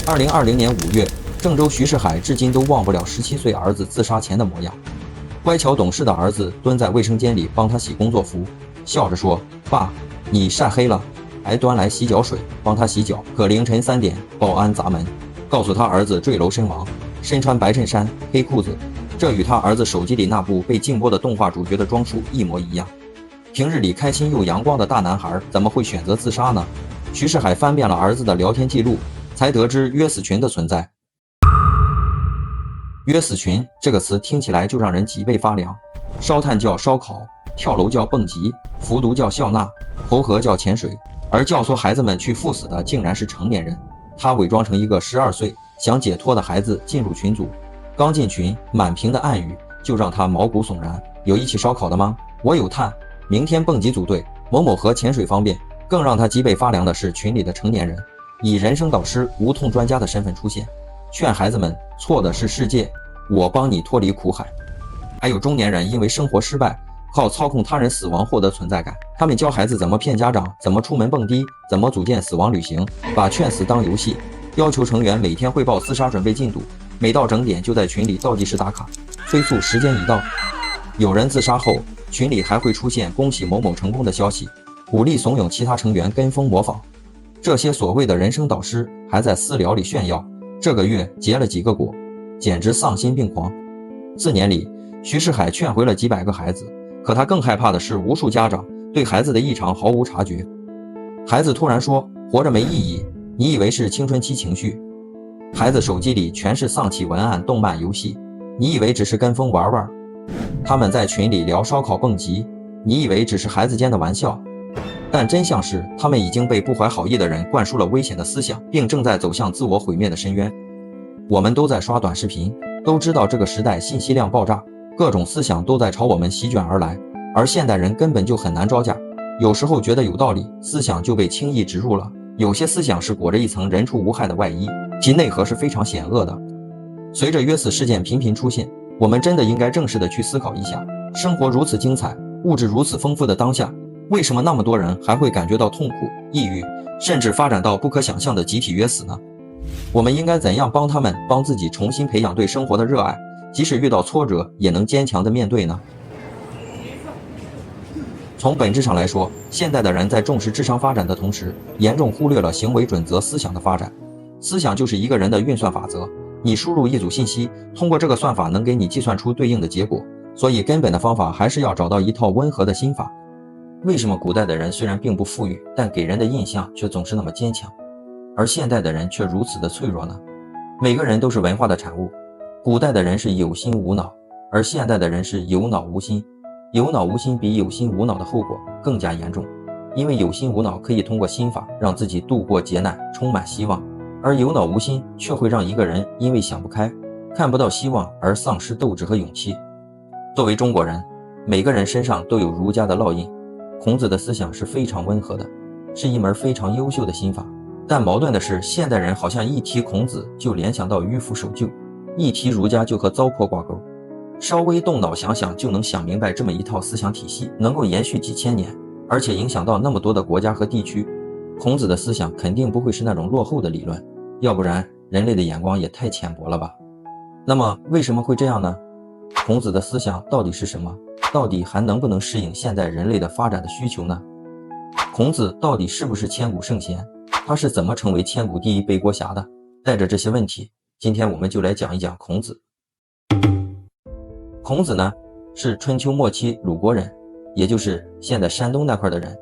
2020年5月，郑州徐世海至今都忘不了17岁儿子自杀前的模样。乖巧懂事的儿子蹲在卫生间里帮他洗工作服，笑着说：“爸，你晒黑了。”还端来洗脚水帮他洗脚。可凌晨3点，保安砸门，告诉他儿子坠楼身亡，身穿白衬衫、黑裤子，这与他儿子手机里那部被禁播的动画主角的装束一模一样。平日里开心又阳光的大男孩怎么会选择自杀呢？徐世海翻遍了儿子的聊天记录，才得知约死群的存在。约死群这个词听起来就让人脊背发凉，烧炭叫烧烤，跳楼叫蹦极，服毒叫笑纳，投河叫潜水，而教唆孩子们去赴死的竟然是成年人。他伪装成一个12岁想解脱的孩子进入群组，刚进群，满屏的暗语就让他毛骨悚然。有一起烧烤的吗？我有炭，明天蹦极组队，某某河潜水方便。更让他脊背发凉的是群里的成年人以人生导师、无痛专家的身份出现，劝孩子们错的是世界，我帮你脱离苦海。还有中年人因为生活失败，靠操控他人死亡获得存在感，他们教孩子怎么骗家长，怎么出门蹦迪，怎么组建死亡旅行，把劝死当游戏，要求成员每天汇报厮杀准备进度，每到整点就在群里倒计时打卡，催促时间已到。有人自杀后，群里还会出现恭喜某某成功的消息，鼓励怂恿其他成员跟风模仿。这些所谓的人生导师还在私聊里炫耀这个月结了几个果，简直丧心病狂。4年里，徐世海劝回了几百个孩子，可他更害怕的是无数家长对孩子的异常毫无察觉。孩子突然说活着没意义，你以为是青春期情绪？孩子手机里全是丧气文案、动漫、游戏，你以为只是跟风玩玩？他们在群里聊烧烤蹦极，你以为只是孩子间的玩笑？但真相是，他们已经被不怀好意的人灌输了危险的思想，并正在走向自我毁灭的深渊。我们都在刷短视频，都知道这个时代信息量爆炸，各种思想都在朝我们席卷而来，而现代人根本就很难招架。有时候觉得有道理，思想就被轻易植入了。有些思想是裹着一层人畜无害的外衣，其内核是非常险恶的。随着约死事件频频出现，我们真的应该正式的去思考一下，生活如此精彩，物质如此丰富的当下，为什么那么多人还会感觉到痛苦、抑郁，甚至发展到不可想象的集体约死呢？我们应该怎样帮他们，帮自己重新培养对生活的热爱，即使遇到挫折也能坚强的面对呢？从本质上来说，现代的人在重视智商发展的同时，严重忽略了行为准则思想的发展。思想就是一个人的运算法则，你输入一组信息，通过这个算法能给你计算出对应的结果，所以根本的方法还是要找到一套温和的心法。为什么古代的人虽然并不富裕，但给人的印象却总是那么坚强，而现代的人却如此的脆弱呢？每个人都是文化的产物，古代的人是有心无脑，而现代的人是有脑无心。有脑无心比有心无脑的后果更加严重，因为有心无脑可以通过心法让自己度过劫难，充满希望，而有脑无心却会让一个人因为想不开，看不到希望而丧失斗志和勇气。作为中国人，每个人身上都有儒家的烙印，孔子的思想是非常温和的，是一门非常优秀的心法。但矛盾的是，现代人好像一提孔子就联想到迂腐守旧，一提儒家就和糟粕挂钩，稍微动脑想想就能想明白这么一套思想体系能够延续几千年，而且影响到那么多的国家和地区。孔子的思想肯定不会是那种落后的理论，要不然人类的眼光也太浅薄了吧。那么为什么会这样呢？孔子的思想到底是什么？到底还能不能适应现代人类的发展的需求呢？孔子到底是不是千古圣贤？他是怎么成为千古第一背锅侠的？带着这些问题，今天我们就来讲一讲孔子。孔子呢，是春秋末期鲁国人，也就是现在山东那块的人，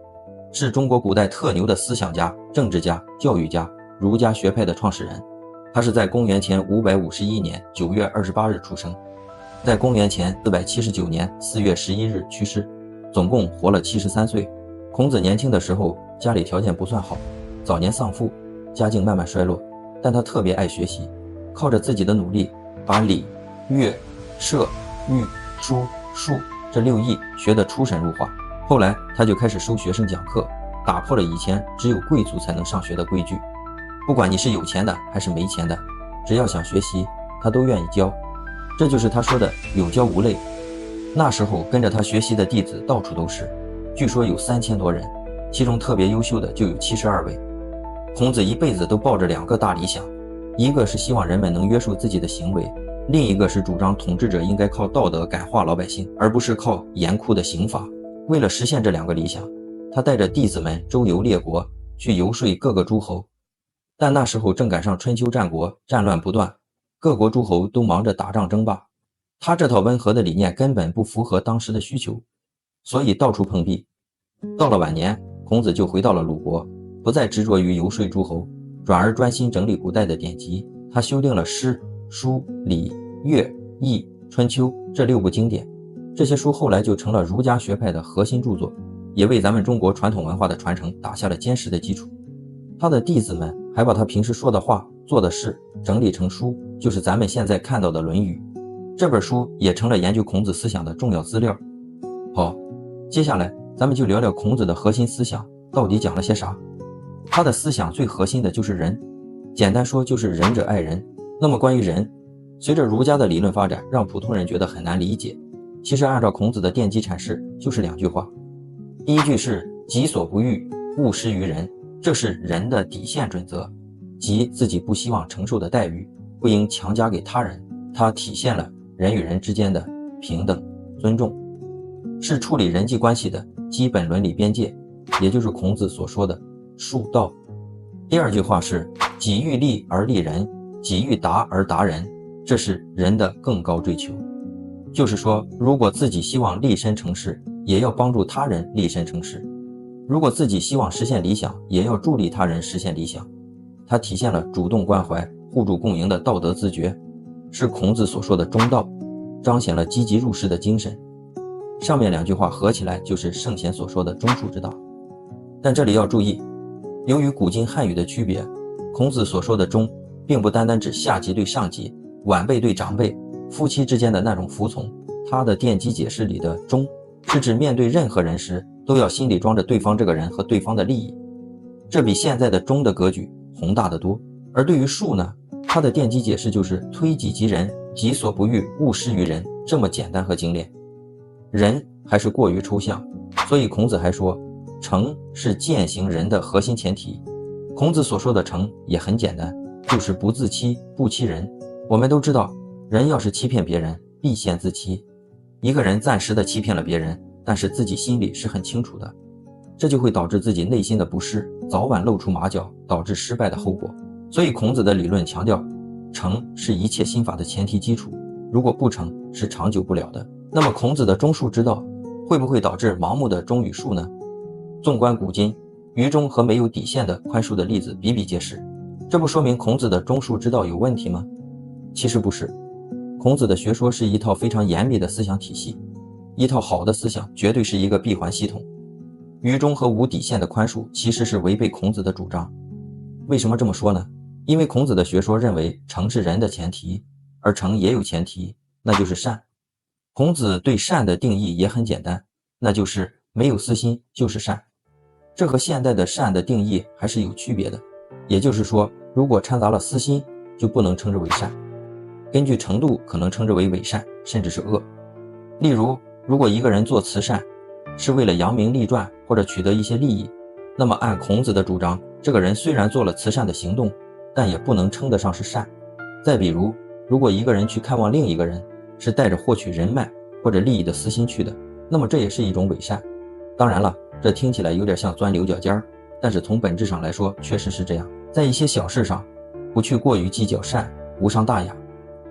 是中国古代特牛的思想家、政治家、教育家，儒家学派的创始人。他是在公元前551年9月28日出生，在公元前479年4月11日去世，总共活了73岁。孔子年轻的时候家里条件不算好，早年丧父，家境慢慢衰落，但他特别爱学习，靠着自己的努力，把礼、乐、射、御、书、数这6艺学得出神入化。后来他就开始收学生讲课，打破了以前只有贵族才能上学的规矩。不管你是有钱的还是没钱的，只要想学习，他都愿意教。这就是他说的有教无类。那时候跟着他学习的弟子到处都是，据说有3000多人，其中特别优秀的就有72位。孔子一辈子都抱着2个大理想，一个是希望人们能约束自己的行为，另一个是主张统治者应该靠道德感化老百姓，而不是靠严酷的刑罚。为了实现这两个理想，他带着弟子们周游列国，去游说各个诸侯。但那时候正赶上春秋战国，战乱不断，各国诸侯都忙着打仗争霸，他这套温和的理念根本不符合当时的需求，所以到处碰壁。到了晚年，孔子就回到了鲁国，不再执着于游说诸侯，转而专心整理古代的典籍。他修订了诗、书、礼、乐、易、春秋这6部经典，这些书后来就成了儒家学派的核心著作，也为咱们中国传统文化的传承打下了坚实的基础。他的弟子们还把他平时说的话、做的事整理成书，就是咱们现在看到的《论语》。这本书也成了研究孔子思想的重要资料。好，接下来咱们就聊聊孔子的核心思想到底讲了些啥。他的思想最核心的就是仁，简单说就是仁者爱人。那么关于仁，随着儒家的理论发展，让普通人觉得很难理解。其实按照孔子的奠基阐释，就是2句话。第一句是己所不欲，勿施于人，这是人的底线准则，即自己不希望承受的待遇不应强加给他人。它体现了人与人之间的平等尊重，是处理人际关系的基本伦理边界，也就是孔子所说的恕道。第2句话是己欲立而立人，己欲达而达人，这是人的更高追求。就是说，如果自己希望立身成事，也要帮助他人立身成事；如果自己希望实现理想，也要助力他人实现理想。它体现了主动关怀、互助共赢的道德自觉，是孔子所说的中道，彰显了积极入世的精神。上面2句话合起来就是圣贤所说的中恕之道。但这里要注意，由于古今汉语的区别，孔子所说的忠并不单单指下级对上级、晚辈对长辈、夫妻之间的那种服从。他的奠基解释里的忠是指面对任何人时都要心里装着对方这个人和对方的利益，这比现在的忠的格局宏大得多。而对于恕呢，他的奠基解释就是推己及人，己所不欲，勿施于人，这么简单和精炼。人还是过于抽象，所以孔子还说诚是践行人的核心前提。孔子所说的诚也很简单，就是不自欺，不欺人。我们都知道，人要是欺骗别人，必先自欺。一个人暂时的欺骗了别人，但是自己心里是很清楚的，这就会导致自己内心的不适，早晚露出马脚，导致失败的后果。所以孔子的理论强调，诚是一切心法的前提基础，如果不诚，是长久不了的。那么孔子的忠恕之道会不会导致盲目的忠与恕呢？纵观古今，愚忠和没有底线的宽恕的例子比比皆是，这不说明孔子的忠恕之道有问题吗？其实不是，孔子的学说是一套非常严密的思想体系，一套好的思想绝对是一个闭环系统。愚忠和无底线的宽恕其实是违背孔子的主张。为什么这么说呢？因为孔子的学说认为诚是人的前提，而诚也有前提，那就是善。孔子对善的定义也很简单，那就是没有私心就是善。这和现代的善的定义还是有区别的，也就是说，如果掺杂了私心，就不能称之为善，根据程度可能称之为伪善，甚至是恶。例如，如果一个人做慈善是为了扬名立传或者取得一些利益，那么按孔子的主张，这个人虽然做了慈善的行动，但也不能称得上是善。再比如，如果一个人去看望另一个人是带着获取人脉或者利益的私心去的，那么这也是一种伪善。当然了，这听起来有点像钻牛角尖，但是从本质上来说确实是这样。在一些小事上不去过于计较善，无伤大雅，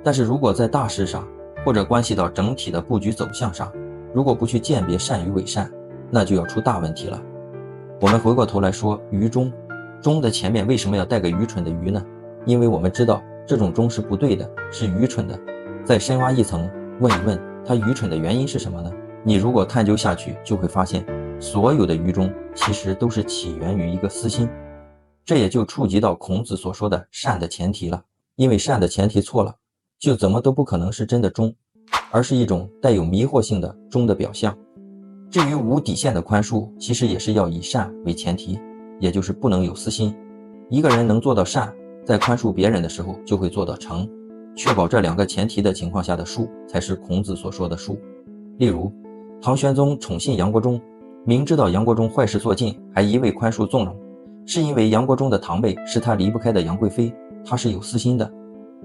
但是如果在大事上或者关系到整体的布局走向上，如果不去鉴别善与伪善，那就要出大问题了。我们回过头来说愚忠，忠的前面为什么要带个愚蠢的愚呢？因为我们知道这种忠是不对的，是愚蠢的。再深挖一层，问一问他愚蠢的原因是什么呢？你如果探究下去，就会发现所有的愚忠其实都是起源于一个私心。这也就触及到孔子所说的善的前提了，因为善的前提错了，就怎么都不可能是真的忠，而是一种带有迷惑性的忠的表象。至于无底线的宽恕，其实也是要以善为前提，也就是不能有私心。一个人能做到善，在宽恕别人的时候就会做到诚，确保这2个前提的情况下的恕才是孔子所说的恕。例如，唐玄宗宠信杨国忠，明知道杨国忠坏事做尽，还一味宽恕纵容，是因为杨国忠的堂妹是他离不开的杨贵妃，他是有私心的。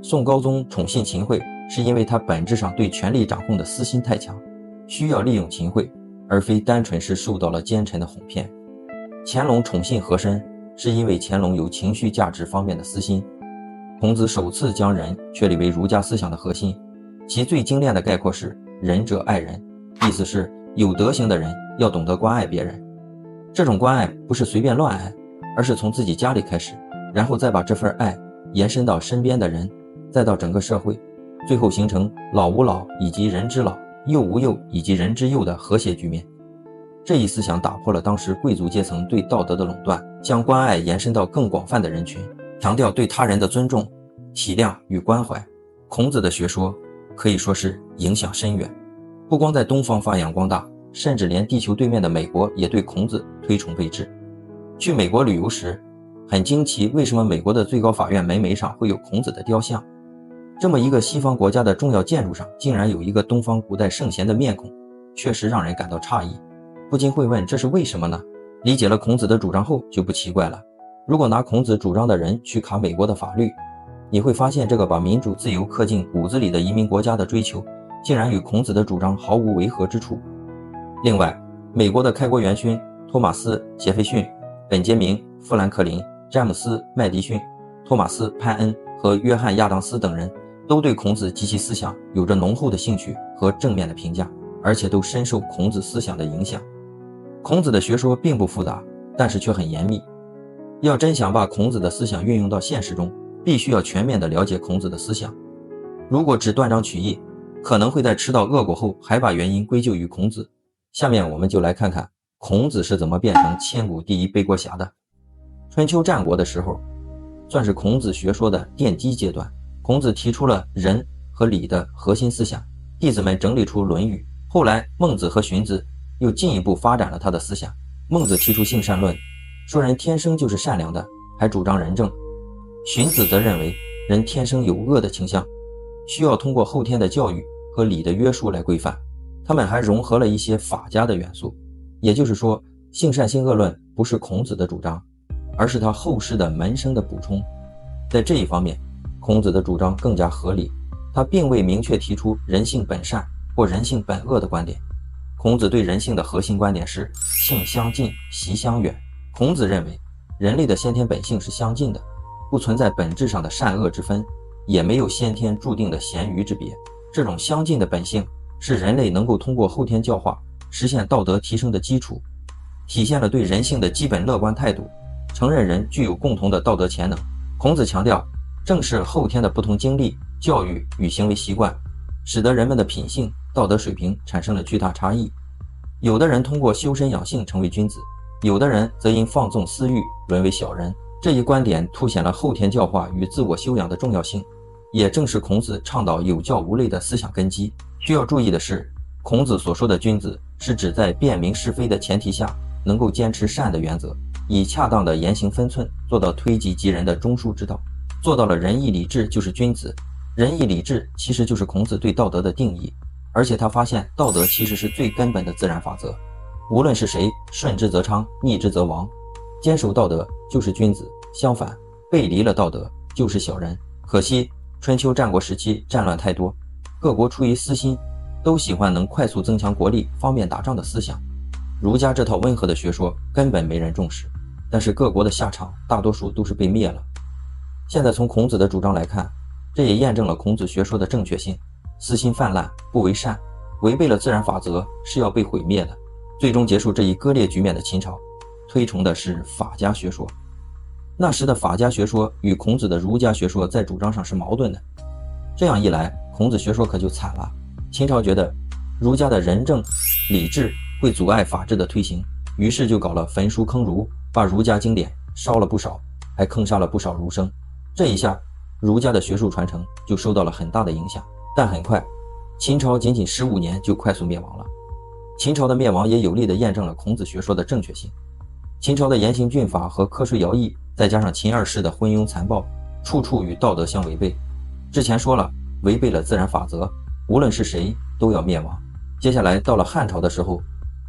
宋高宗宠信秦桧，是因为他本质上对权力掌控的私心太强，需要利用秦桧，而非单纯是受到了奸臣的哄骗。乾隆宠信和珅，是因为乾隆有情绪价值方面的私心。孔子首次将仁确立为儒家思想的核心，其最精炼的概括是仁者爱人，意思是有德行的人要懂得关爱别人。这种关爱不是随便乱爱，而是从自己家里开始，然后再把这份爱延伸到身边的人，再到整个社会，最后形成老吾老以及人之老，幼吾幼以及人之幼的和谐局面。这一思想打破了当时贵族阶层对道德的垄断，将关爱延伸到更广泛的人群，强调对他人的尊重、体谅与关怀。孔子的学说可以说是影响深远，不光在东方发扬光大，甚至连地球对面的美国也对孔子推崇备至。去美国旅游时，很惊奇为什么美国的最高法院门楣上会有孔子的雕像。这么一个西方国家的重要建筑上竟然有一个东方古代圣贤的面孔，确实让人感到诧异，不禁会问这是为什么呢？理解了孔子的主张后就不奇怪了。如果拿孔子主张的人去卡美国的法律，你会发现这个把民主自由刻进骨子里的移民国家的追求，竟然与孔子的主张毫无违和之处。另外，美国的开国元勋托马斯·杰斐逊、本杰明·富兰克林、詹姆斯·麦迪逊、托马斯·潘恩和约翰·亚当斯等人都对孔子及其思想有着浓厚的兴趣和正面的评价，而且都深受孔子思想的影响。孔子的学说并不复杂，但是却很严密。要真想把孔子的思想运用到现实中，必须要全面地了解孔子的思想。如果只断章取义，可能会在吃到恶果后还把原因归咎于孔子。下面我们就来看看孔子是怎么变成千古第一背锅侠的。春秋战国的时候，算是孔子学说的奠基阶段。孔子提出了仁和礼的核心思想，弟子们整理出《论语》。后来孟子和荀子又进一步发展了他的思想。孟子提出性善论，说人天生就是善良的，还主张仁政。荀子则认为人天生有恶的倾向，需要通过后天的教育和礼的约束来规范。他们还融合了一些法家的元素，也就是说，性善性恶论不是孔子的主张，而是他后世的门生的补充。在这一方面，孔子的主张更加合理，他并未明确提出人性本善或人性本恶的观点。孔子对人性的核心观点是性相近，习相远。孔子认为人类的先天本性是相近的，不存在本质上的善恶之分，也没有先天注定的咸鱼之别。这种相近的本性是人类能够通过后天教化实现道德提升的基础，体现了对人性的基本乐观态度，承认人具有共同的道德潜能。孔子强调，正是后天的不同经历、教育与行为习惯，使得人们的品性、道德水平产生了巨大差异。有的人通过修身养性成为君子，有的人则因放纵私欲沦为小人。这一观点凸显了后天教化与自我修养的重要性，也正是孔子倡导有教无类的思想根基。需要注意的是，孔子所说的君子是指在辨明是非的前提下，能够坚持善的原则，以恰当的言行分寸做到推己及人的中枢之道，做到了仁义礼智就是君子。仁义礼智其实就是孔子对道德的定义，而且他发现道德其实是最根本的自然法则，无论是谁，顺之则昌，逆之则亡。坚守道德就是君子，相反，背离了道德就是小人。可惜春秋战国时期战乱太多，各国出于私心，都喜欢能快速增强国力、方便打仗的思想。儒家这套温和的学说根本没人重视，但是各国的下场大多数都是被灭了。现在从孔子的主张来看，这也验证了孔子学说的正确性。私心泛滥，不为善，违背了自然法则，是要被毁灭的。最终结束这一割裂局面的秦朝，推崇的是法家学说。那时的法家学说与孔子的儒家学说在主张上是矛盾的，这样一来，孔子学说可就惨了。秦朝觉得儒家的仁政礼智会阻碍法治的推行，于是就搞了焚书坑儒，把儒家经典烧了不少，还坑杀了不少儒生。这一下，儒家的学术传承就受到了很大的影响。但很快，秦朝仅仅15年就快速灭亡了。秦朝的灭亡也有力地验证了孔子学说的正确性。秦朝的严刑峻法和苛税徭役，再加上秦二世的昏庸残暴，处处与道德相违背。之前说了，违背了自然法则，无论是谁都要灭亡。接下来到了汉朝的时候，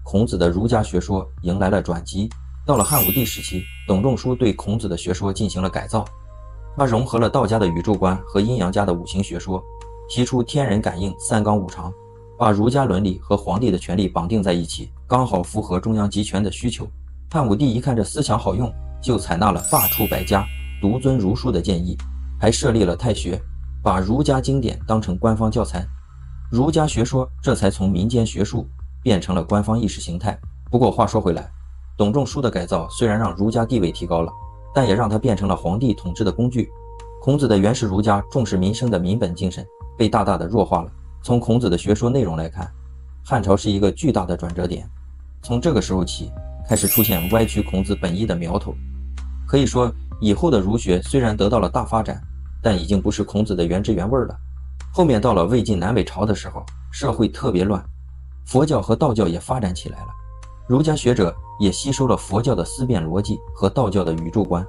孔子的儒家学说迎来了转机。到了汉武帝时期，董仲舒对孔子的学说进行了改造。他融合了道家的宇宙观和阴阳家的五行学说，提出天人感应、三纲五常，把儒家伦理和皇帝的权力绑定在一起，刚好符合中央集权的需求。汉武帝一看这思想好用，就采纳了罢黜百家，独尊儒术的建议，还设立了太学，把儒家经典当成官方教材。儒家学说这才从民间学术变成了官方意识形态。不过话说回来，董仲舒的改造虽然让儒家地位提高了，但也让它变成了皇帝统治的工具。孔子的原始儒家重视民生的民本精神被大大的弱化了。从孔子的学说内容来看，汉朝是一个巨大的转折点。从这个时候起，开始出现歪曲孔子本意的苗头。可以说，以后的儒学虽然得到了大发展，但已经不是孔子的原汁原味了。后面到了魏晋南北朝的时候，社会特别乱，佛教和道教也发展起来了，儒家学者也吸收了佛教的思辨逻辑和道教的宇宙观。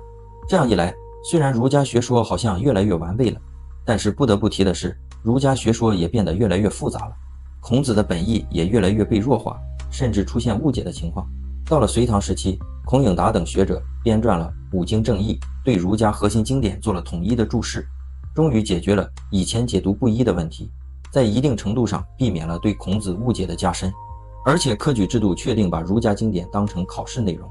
这样一来，虽然儒家学说好像越来越完备了，但是不得不提的是，儒家学说也变得越来越复杂了，孔子的本意也越来越被弱化，甚至出现误解的情况。到了隋唐时期，孔颖达等学者编撰了《五经正义》，对儒家核心经典做了统一的注释，终于解决了以前解读不一的问题，在一定程度上避免了对孔子误解的加深。而且科举制度确定把儒家经典当成考试内容，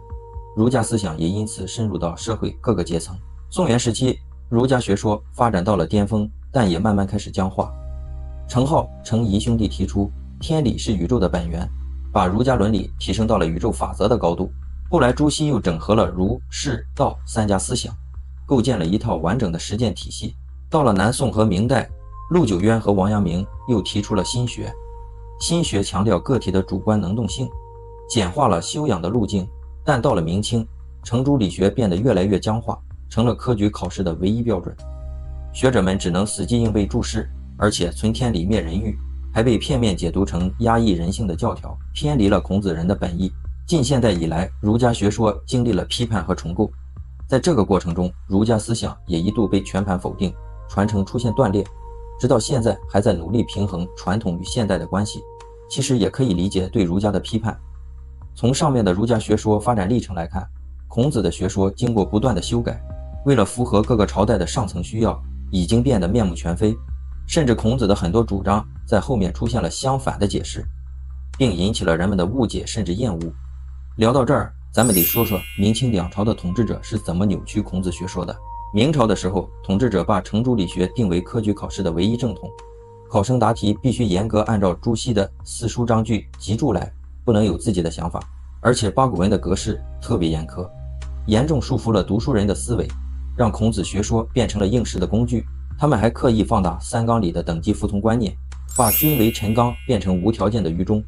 儒家思想也因此深入到社会各个阶层。宋元时期，儒家学说发展到了巅峰，但也慢慢开始僵化。程颢、程颐兄弟提出天理是宇宙的本源，把儒家伦理提升到了宇宙法则的高度。后来朱熹又整合了儒、释、道三家思想，构建了一套完整的实践体系。到了南宋和明代，陆九渊和王阳明又提出了心学。心学强调个体的主观能动性，简化了修养的路径。但到了明清，程朱理学变得越来越僵化，成了科举考试的唯一标准。学者们只能死记硬背注释，而且存天理灭人欲，还被片面解读成压抑人性的教条，偏离了孔子人的本意。近现代以来，儒家学说经历了批判和重构，在这个过程中，儒家思想也一度被全盘否定，传承出现断裂，直到现在还在努力平衡传统与现代的关系。其实也可以理解对儒家的批判。从上面的儒家学说发展历程来看，孔子的学说经过不断的修改，为了符合各个朝代的上层需要，已经变得面目全非，甚至孔子的很多主张在后面出现了相反的解释，并引起了人们的误解甚至厌恶。聊到这儿，咱们得说说明清两朝的统治者是怎么扭曲孔子学说的。明朝的时候，统治者把程朱理学定为科举考试的唯一正统，考生答题必须严格按照朱熹的四书章句集注来，不能有自己的想法，而且八股文的格式特别严苛，严重束缚了读书人的思维，让孔子学说变成了应试的工具。他们还刻意放大三纲里的等级服从观念，把君为臣纲变成无条件的愚忠，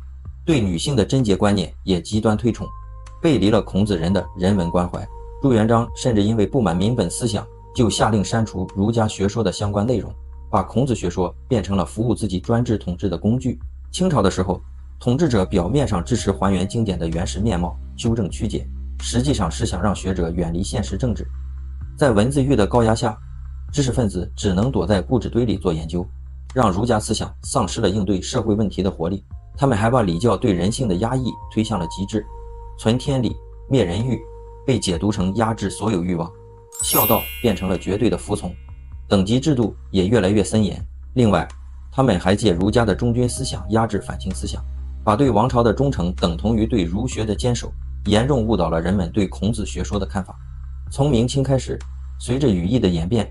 对女性的贞洁观念也极端推崇，背离了孔子人的人文关怀。朱元璋甚至因为不满民本思想，就下令删除儒家学说的相关内容，把孔子学说变成了服务自己专制统治的工具。清朝的时候，统治者表面上支持还原经典的原始面貌，纠正曲解，实际上是想让学者远离现实政治。在文字狱的高压下，知识分子只能躲在故纸堆里做研究，让儒家思想丧失了应对社会问题的活力。他们还把礼教对人性的压抑推向了极致，存天理灭人欲被解读成压制所有欲望，孝道变成了绝对的服从，等级制度也越来越森严。另外，他们还借儒家的忠君思想压制反清思想，把对王朝的忠诚等同于对儒学的坚守，严重误导了人们对孔子学说的看法。从明清开始，随着语义的演变，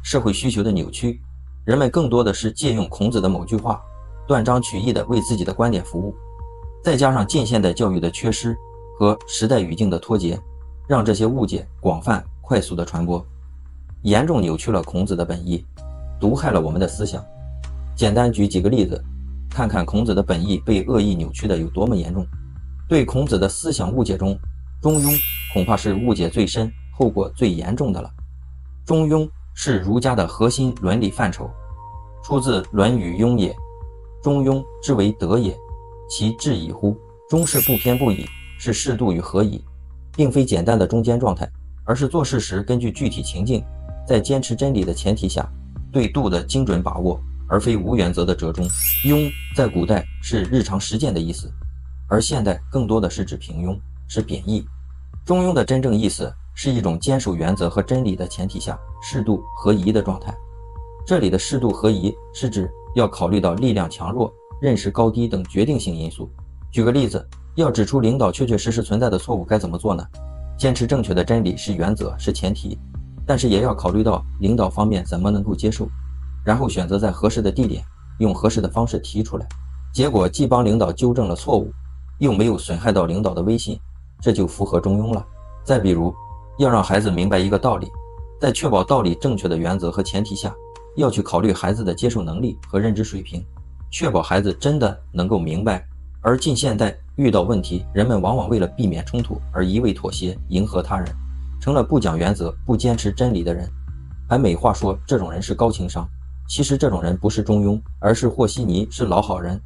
社会需求的扭曲，人们更多的是借用孔子的某句话，断章取义地为自己的观点服务。再加上近现代教育的缺失和时代语境的脱节，让这些误解广泛快速的传播，严重扭曲了孔子的本意，毒害了我们的思想。简单举几个例子，看看孔子的本意被恶意扭曲的有多么严重。对孔子的思想误解中，中庸恐怕是误解最深、后果最严重的了。中庸是儒家的核心伦理范畴，出自《论语·雍也》，中庸之为德也，其至矣乎？中是不偏不倚，是适度与合宜，并非简单的中间状态，而是做事时根据具体情境，在坚持真理的前提下，对度的精准把握，而非无原则的折中。庸在古代是日常实践的意思，而现代更多的是指平庸，是贬义。中庸的真正意思是一种坚守原则和真理的前提下适度合宜的状态。这里的适度合宜是指要考虑到力量强弱、认识高低等决定性因素。举个例子，要指出领导确确实实存在的错误该怎么做呢？坚持正确的真理是原则，是前提，但是也要考虑到领导方面怎么能够接受，然后选择在合适的地点，用合适的方式提出来。结果既帮领导纠正了错误，又没有损害到领导的威信，这就符合中庸了。再比如，要让孩子明白一个道理，在确保道理正确的原则和前提下，要去考虑孩子的接受能力和认知水平，确保孩子真的能够明白。而近现代遇到问题，人们往往为了避免冲突而一味妥协，迎合他人，成了不讲原则、不坚持真理的人，还美化说这种人是高情商。其实这种人不是中庸，而是和稀泥，是老好人，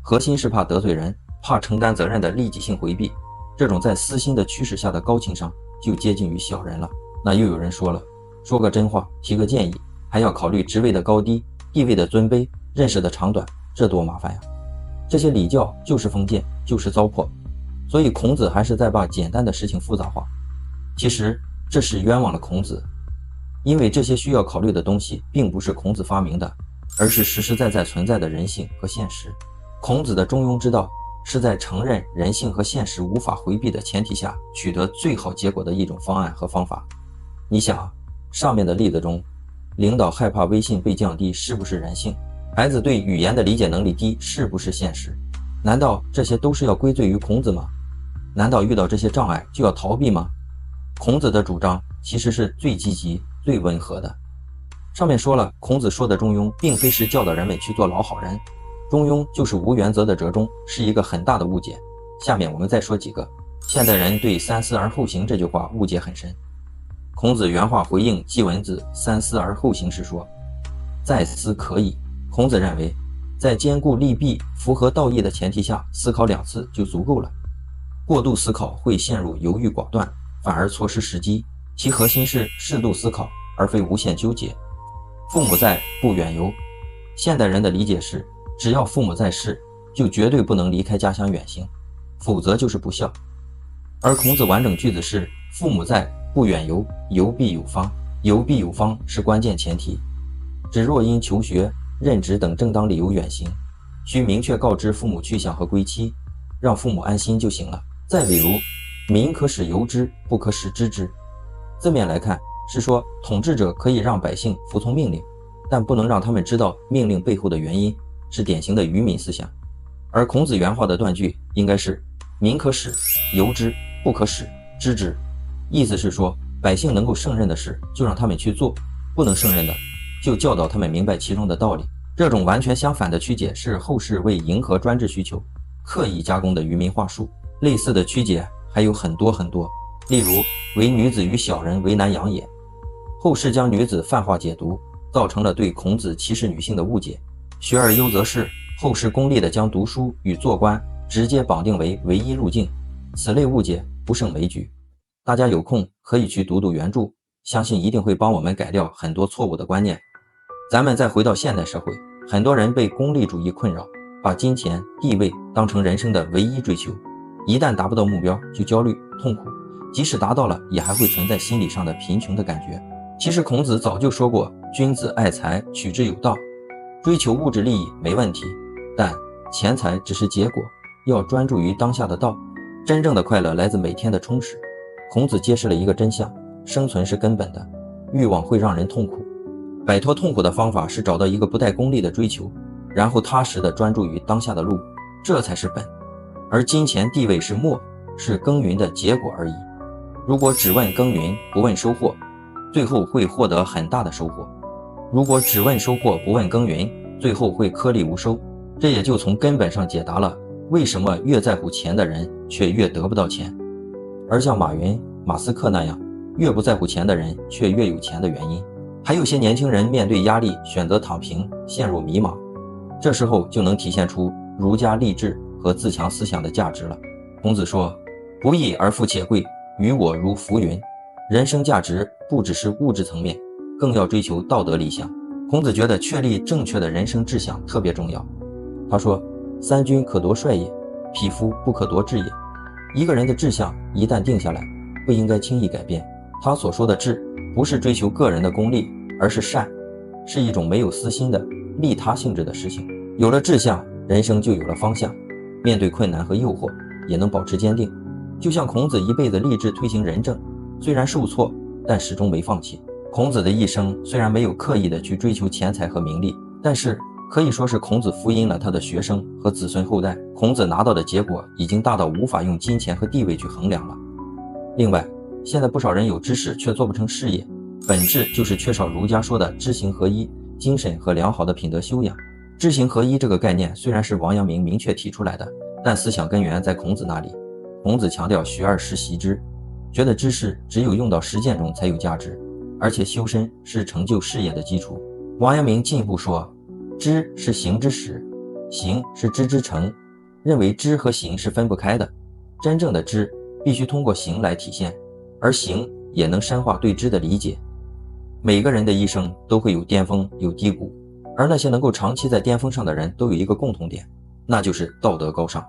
核心是怕得罪人，怕承担责任的利己性回避。这种在私心的驱使下的高情商就接近于小人了。那又有人说了，说个真话，提个建议，还要考虑职位的高低、地位的尊卑、认识的长短，这多麻烦呀！这些礼教就是封建，就是糟粕。所以孔子还是在把简单的事情复杂化。其实这是冤枉了孔子，因为这些需要考虑的东西并不是孔子发明的，而是实实在在存在的人性和现实。孔子的中庸之道是在承认人性和现实无法回避的前提下，取得最好结果的一种方案和方法。你想，上面的例子中，领导害怕威信被降低是不是人性？孩子对语言的理解能力低是不是现实？难道这些都是要归罪于孔子吗？难道遇到这些障碍就要逃避吗？孔子的主张其实是最积极、最温和的。上面说了，孔子说的中庸并非是教导人们去做老好人，中庸就是无原则的折中，是一个很大的误解。下面我们再说几个。现代人对三思而后行这句话误解很深。孔子原话回应季文子三思而后行时说，再思可以。孔子认为，在兼顾利弊、符合道义的前提下，思考2次就足够了。过度思考会陷入犹豫寡断，反而错失时机。其核心是适度思考，而非无限纠结。父母在，不远游。现代人的理解是，只要父母在世，就绝对不能离开家乡远行，否则就是不孝。而孔子完整句子是，父母在，不远游，游必有方。游必有方是关键前提，只若因求学、任职等正当理由远行，需明确告知父母去向和归期，让父母安心就行了。再比如，民可使由之，不可使知之。字面来看是说，统治者可以让百姓服从命令，但不能让他们知道命令背后的原因，是典型的愚民思想。而孔子原话的断句应该是，民可使由之，不可使知之。意思是说，百姓能够胜任的事就让他们去做，不能胜任的就教导他们明白其中的道理。这种完全相反的曲解是后世为迎合专制需求刻意加工的愚民话术。类似的曲解还有很多很多，例如唯女子与小人为难养也，后世将女子泛化解读，造成了对孔子歧视女性的误解。学而优则仕，后世功利地将读书与做官直接绑定为唯一路径，此类误解不胜枚举。大家有空可以去读读原著，相信一定会帮我们改掉很多错误的观念。咱们再回到现代社会，很多人被功利主义困扰，把金钱、地位当成人生的唯一追求，一旦达不到目标就焦虑、痛苦，即使达到了也还会存在心理上的贫穷的感觉。其实孔子早就说过，君子爱财，取之有道。追求物质利益没问题，但钱财只是结果，要专注于当下的道。真正的快乐来自每天的充实。孔子揭示了一个真相，生存是根本的，欲望会让人痛苦，摆脱痛苦的方法是找到一个不带功利的追求，然后踏实的专注于当下的路，这才是本。而金钱地位是末，是耕耘的结果而已。如果只问耕耘不问收获，最后会获得很大的收获；如果只问收获不问耕耘，最后会颗粒无收。这也就从根本上解答了为什么越在乎钱的人却越得不到钱，而像马云、马斯克那样越不在乎钱的人却越有钱的原因。还有些年轻人面对压力选择躺平，陷入迷茫，这时候就能体现出儒家励志和自强思想的价值了。孔子说，不义而富且贵，于我如浮云。人生价值不只是物质层面，更要追求道德理想。孔子觉得确立正确的人生志向特别重要。他说，三军可夺帅也，匹夫不可夺志也。一个人的志向一旦定下来，不应该轻易改变，他所说的智，不是追求个人的功利，而是善，是一种没有私心的利他性质的事情。有了志向，人生就有了方向，面对困难和诱惑也能保持坚定。就像孔子一辈子立志推行仁政，虽然受挫，但始终没放弃。孔子的一生虽然没有刻意的去追求钱财和名利，但是可以说是孔子福音了他的学生和子孙后代。孔子拿到的结果已经大到无法用金钱和地位去衡量了。另外，现在不少人有知识却做不成事业，本质就是缺少儒家说的知行合一、精神和良好的品德修养。知行合一这个概念虽然是王阳明明确提出来的，但思想根源在孔子那里。孔子强调学而时习之，觉得知识只有用到实践中才有价值，而且修身是成就事业的基础。王阳明进一步说，知是行之始，行是知之成，认为知和行是分不开的。真正的知必须通过行来体现，而行也能深化对知的理解。每个人的一生都会有巅峰有低谷，而那些能够长期在巅峰上的人都有一个共同点，那就是道德高尚。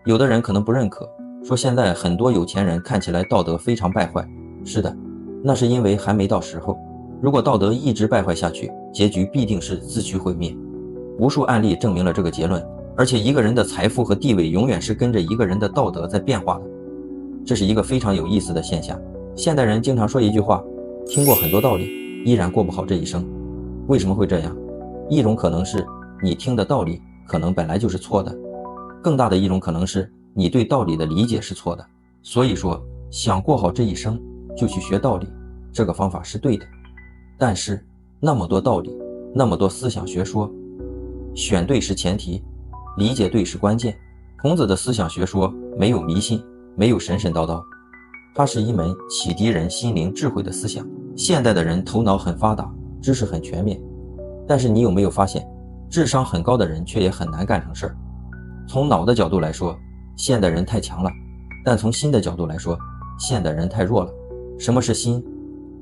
有的人可能不认可，说现在很多有钱人看起来道德非常败坏。是的，那是因为还没到时候。如果道德一直败坏下去，结局必定是自取毁灭。无数案例证明了这个结论，而且一个人的财富和地位永远是跟着一个人的道德在变化的。这是一个非常有意思的现象。现代人经常说一句话，听过很多道理，依然过不好这一生。为什么会这样？一种可能是你听的道理可能本来就是错的，更大的一种可能是你对道理的理解是错的。所以说，想过好这一生，就去学道理，这个方法是对的。但是那么多道理，那么多思想学说，选对是前提，理解对是关键。孔子的思想学说没有迷信，没有神神叨叨，它是一门启迪人心灵智慧的思想。现代的人头脑很发达，知识很全面，但是你有没有发现，智商很高的人却也很难干成事儿？从脑的角度来说，现代人太强了，但从心的角度来说，现代人太弱了。什么是心？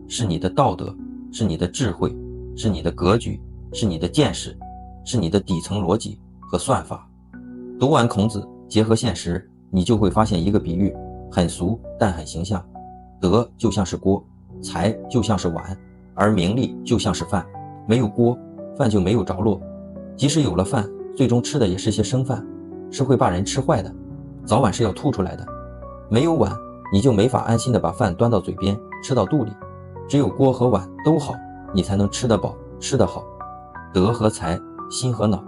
是你的道德，是你的智慧，是你的格局，是你的见识，是你的底层逻辑和算法。读完孔子，结合现实，你就会发现一个比喻，很俗但很形象。德就像是锅，财就像是碗，而名利就像是饭。没有锅，饭就没有着落，即使有了饭，最终吃的也是些生饭，是会把人吃坏的，早晚是要吐出来的。没有碗，你就没法安心的把饭端到嘴边，吃到肚里。只有锅和碗都好，你才能吃得饱，吃得好。德和财，心和脑，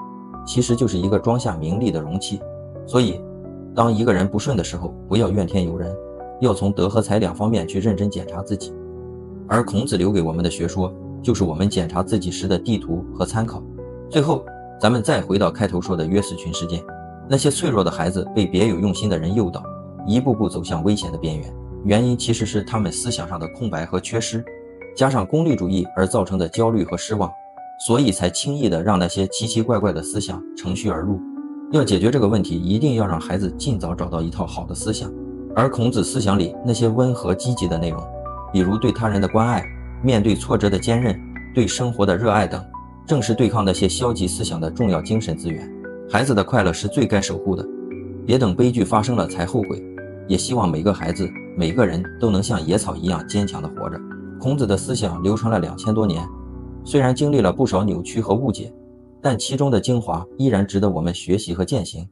其实就是一个装下名利的容器。所以，当一个人不顺的时候，不要怨天尤人，要从德和财两方面去认真检查自己。而孔子留给我们的学说，就是我们检查自己时的地图和参考。最后，咱们再回到开头说的约瑟群事件，那些脆弱的孩子被别有用心的人诱导，一步步走向危险的边缘。原因其实是他们思想上的空白和缺失，加上功利主义而造成的焦虑和失望，所以才轻易的让那些奇奇怪怪的思想乘虚而入。要解决这个问题，一定要让孩子尽早找到一套好的思想。而孔子思想里那些温和积极的内容，比如对他人的关爱，面对挫折的坚韧，对生活的热爱等，正是对抗那些消极思想的重要精神资源。孩子的快乐是最该守护的，别等悲剧发生了才后悔。也希望每个孩子每个人都能像野草一样坚强地活着。孔子的思想流传了2000多年，虽然经历了不少扭曲和误解，但其中的精华依然值得我们学习和践行。